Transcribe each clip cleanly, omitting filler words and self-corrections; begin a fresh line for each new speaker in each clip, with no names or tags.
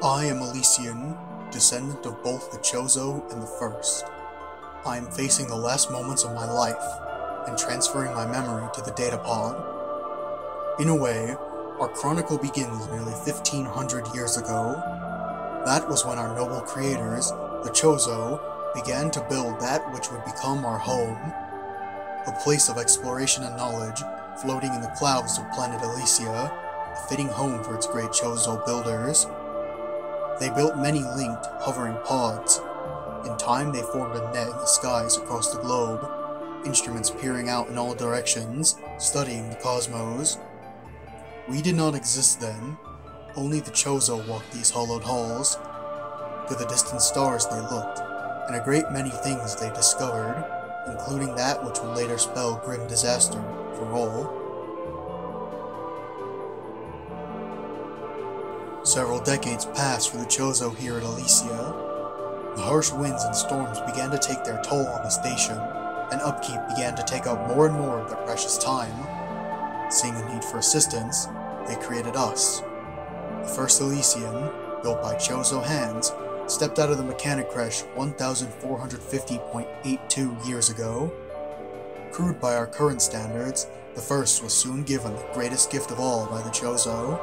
I am Elysian, descendant of both the Chozo and the First. I am facing the last moments of my life, and transferring my memory to the datapod. In a way, our chronicle begins nearly 1500 years ago. That was when our noble creators, the Chozo, began to build that which would become our home. A place of exploration and knowledge, floating in the clouds of planet Elysia, a fitting home for its great Chozo builders. They built many linked, hovering pods. In time they formed a net in the skies across the globe, instruments peering out in all directions, studying the cosmos. We did not exist then. Only the Chozo walked these hollowed halls. To the distant stars they looked, and a great many things they discovered, including that which would later spell grim disaster for all. Several decades passed for the Chozo here at Elysia. The harsh winds and storms began to take their toll on the station, and upkeep began to take up more and more of their precious time. Seeing a need for assistance, they created us. The first Elysian, built by Chozo hands, stepped out of the mechanic crash 1450.82 years ago. Crude by our current standards, the first was soon given the greatest gift of all by the Chozo.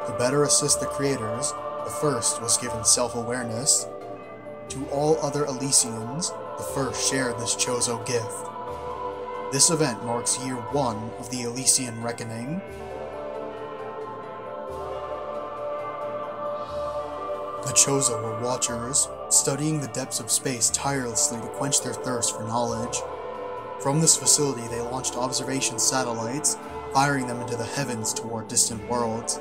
To better assist the creators, the first was given self-awareness. To all other Elysians, the first shared this Chozo gift. This event marks year 1 of the Elysian Reckoning. The Chozo were watchers, studying the depths of space tirelessly to quench their thirst for knowledge. From this facility they launched observation satellites, firing them into the heavens toward distant worlds.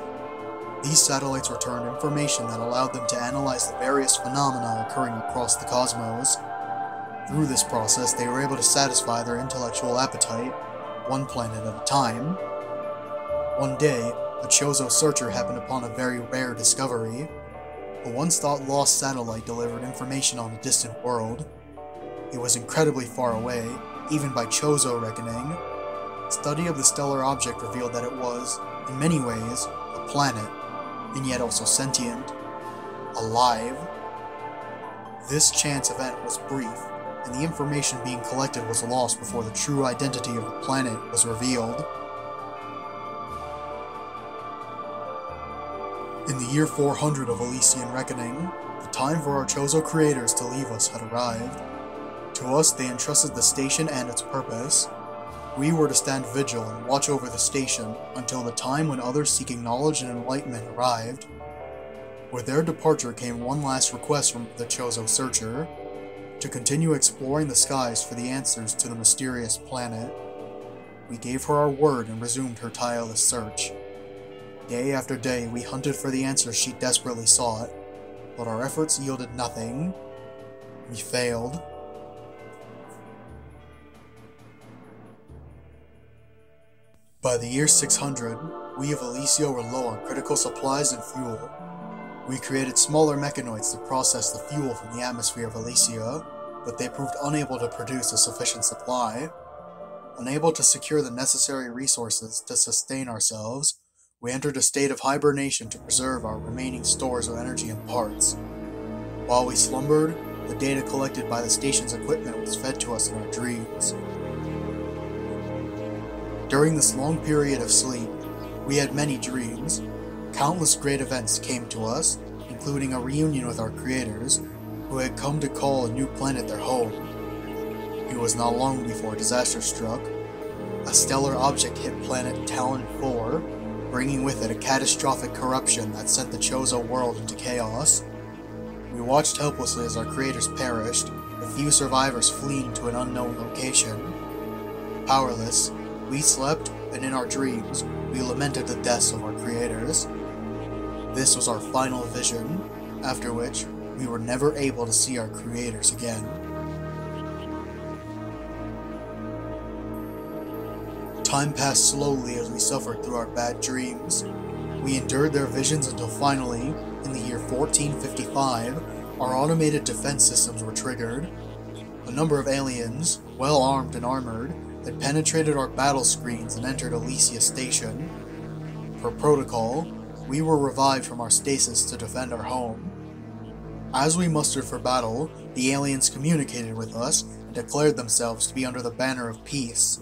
These satellites returned information that allowed them to analyze the various phenomena occurring across the cosmos. Through this process, they were able to satisfy their intellectual appetite, one planet at a time. One day, a Chozo searcher happened upon a very rare discovery. A once-thought-lost satellite delivered information on a distant world. It was incredibly far away, even by Chozo reckoning. Study of the stellar object revealed that it was, in many ways, a planet, and yet also sentient, alive. This chance event was brief, and the information being collected was lost before the true identity of the planet was revealed. In the year 400 of Elysian Reckoning, the time for our Chozo creators to leave us had arrived. To us they entrusted the station and its purpose. We were to stand vigil and watch over the station until the time when others seeking knowledge and enlightenment arrived. With their departure came one last request from the Chozo searcher, to continue exploring the skies for the answers to the mysterious planet. We gave her our word and resumed her tireless search. Day after day we hunted for the answers she desperately sought, but our efforts yielded nothing. We failed. By the year 600, we of Elysia were low on critical supplies and fuel. We created smaller mechanoids to process the fuel from the atmosphere of Elysia, but they proved unable to produce a sufficient supply. Unable to secure the necessary resources to sustain ourselves, we entered a state of hibernation to preserve our remaining stores of energy and parts. While we slumbered, the data collected by the station's equipment was fed to us in our dreams. During this long period of sleep, we had many dreams. Countless great events came to us, including a reunion with our creators, who had come to call a new planet their home. It was not long before disaster struck. A stellar object hit planet Talon 4, bringing with it a catastrophic corruption that sent the Chozo world into chaos. We watched helplessly as our creators perished, the few survivors fleeing to an unknown location. Powerless, we slept, and in our dreams, we lamented the deaths of our creators. This was our final vision, after which, we were never able to see our creators again. Time passed slowly as we suffered through our bad dreams. We endured their visions until finally, in the year 1455, our automated defense systems were triggered. A number of aliens, well armed and armored, had penetrated our battle screens and entered Elysia Station. Per protocol, We were revived from our stasis to defend our home. As we mustered for battle, the aliens communicated with us and declared themselves to be under the banner of peace.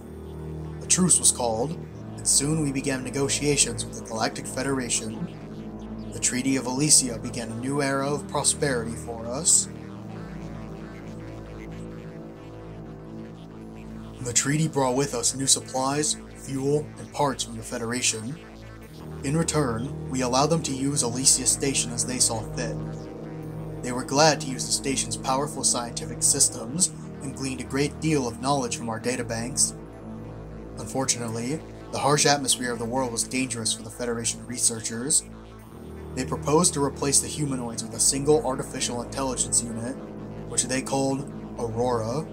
A truce was called, and soon we began negotiations with the Galactic Federation. The Treaty of Elysia began a new era of prosperity for us. The treaty brought with us new supplies, fuel, and parts from the Federation. In return, we allowed them to use Elysia Station as they saw fit. They were glad to use the station's powerful scientific systems and gleaned a great deal of knowledge from our databanks. Unfortunately, the harsh atmosphere of the world was dangerous for the Federation researchers. They proposed to replace the humanoids with a single artificial intelligence unit, which they called Aurora.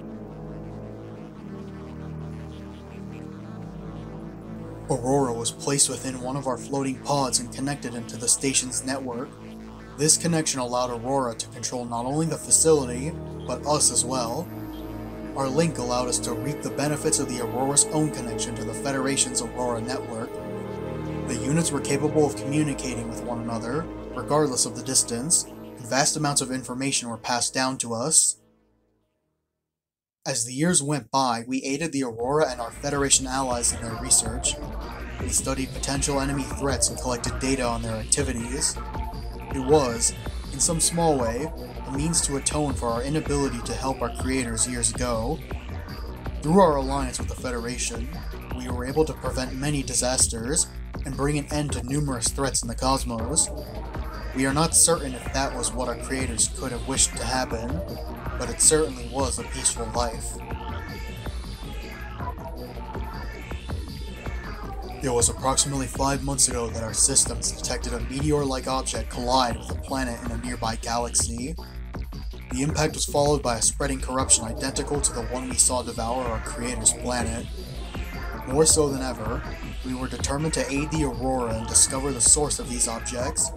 Aurora was placed within one of our floating pods and connected into the station's network. This connection allowed Aurora to control not only the facility, but us as well. Our link allowed us to reap the benefits of the Aurora's own connection to the Federation's Aurora network. The units were capable of communicating with one another, regardless of the distance, and vast amounts of information were passed down to us. As the years went by, we aided the Aurora and our Federation allies in their research. We studied potential enemy threats and collected data on their activities. It was, in some small way, a means to atone for our inability to help our creators years ago. Through our alliance with the Federation, we were able to prevent many disasters and bring an end to numerous threats in the cosmos. We are not certain if that was what our creators could have wished to happen, but it certainly was a peaceful life. It was approximately 5 months ago that our systems detected a meteor-like object collide with a planet in a nearby galaxy. The impact was followed by a spreading corruption identical to the one we saw devour our creator's planet. More so than ever, we were determined to aid the Aurora and discover the source of these objects.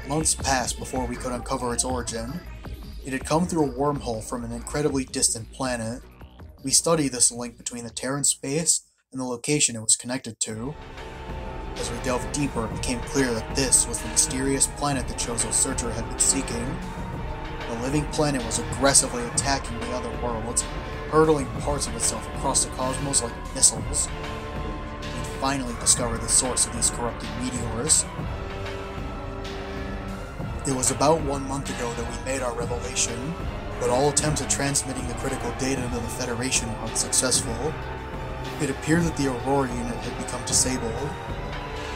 Months passed before we could uncover its origin. It had come through a wormhole from an incredibly distant planet. We studied this link between the Terran space and the location it was connected to. As we delved deeper, it became clear that this was the mysterious planet the Chozo Searcher had been seeking. The living planet was aggressively attacking the other worlds, hurtling parts of itself across the cosmos like missiles. We'd finally discovered the source of these corrupted meteors. It was about 1 month ago that we made our revelation, but all attempts at transmitting the critical data to the Federation were unsuccessful. It appeared that the Aurora unit had become disabled.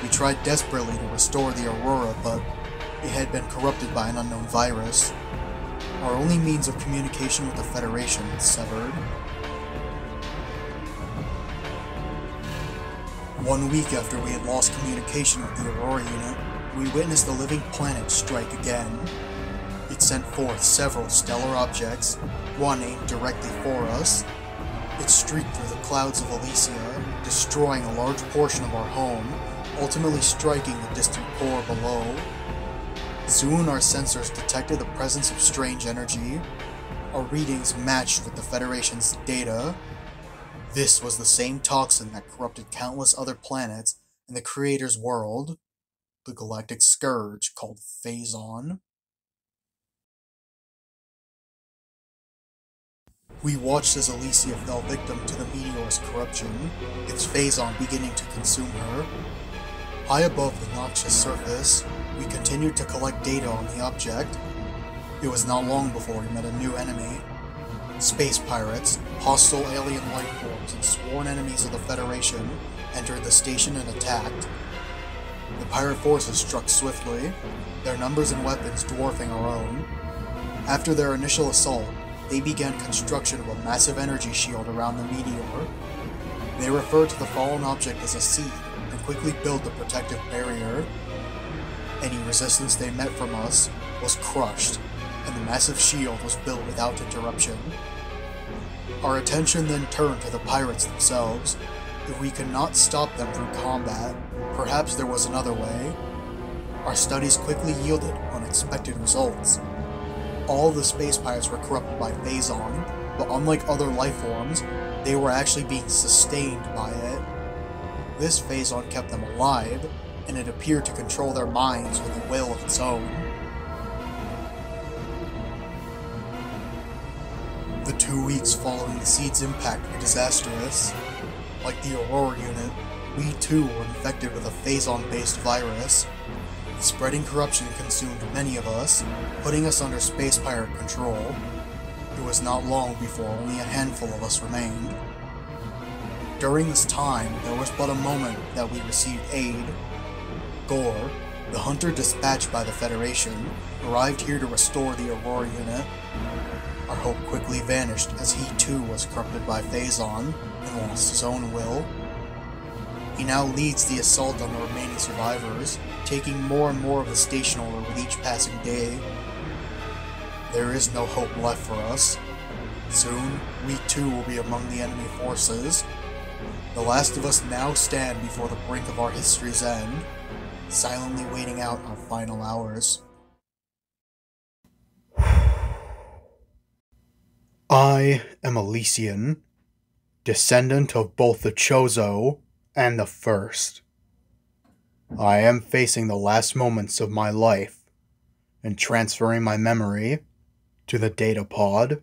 We tried desperately to restore the Aurora, but it had been corrupted by an unknown virus. Our only means of communication with the Federation was severed. 1 week after we had lost communication with the Aurora unit, we witnessed the living planet strike again. It sent forth several stellar objects, one aimed directly for us. It streaked through the clouds of Elysia, destroying a large portion of our home, ultimately striking the distant core below. Soon our sensors detected the presence of strange energy. Our readings matched with the Federation's data. This was the same toxin that corrupted countless other planets in the Creator's world, the galactic scourge called Phazon. We watched as Elysia fell victim to the meteor's corruption, its Phazon beginning to consume her. High above the noxious surface, we continued to collect data on the object. It was not long before we met a new enemy. Space pirates, hostile alien life forms, and sworn enemies of the Federation entered the station and attacked. The pirate forces struck swiftly, their numbers and weapons dwarfing our own. After their initial assault, they began construction of a massive energy shield around the meteor. They referred to the fallen object as a seed and quickly built a protective barrier. Any resistance they met from us was crushed, and the massive shield was built without interruption. Our attention then turned to the pirates themselves. If we could not stop them through combat, perhaps there was another way. Our studies quickly yielded unexpected results. All the space pirates were corrupted by Phazon, but unlike other life forms, they were actually being sustained by it. This Phazon kept them alive, and it appeared to control their minds with a will of its own. The 2 weeks following the seed's impact were disastrous. Like the Aurora unit, we too were infected with a Phazon-based virus. The spreading corruption consumed many of us, putting us under space pirate control. It was not long before only a handful of us remained. During this time, there was but a moment that we received aid. Gore, the hunter dispatched by the Federation, arrived here to restore the Aurora unit. Our hope quickly vanished as he too was corrupted by Phazon and lost his own will. He now leads the assault on the remaining survivors, taking more and more of the station over with each passing day. There is no hope left for us. Soon, we too will be among the enemy forces. The last of us now stand before the brink of our history's end, silently waiting out our final hours. I am Elysian, descendant of both the Chozo and the First. I am facing the last moments of my life and transferring my memory to the data pod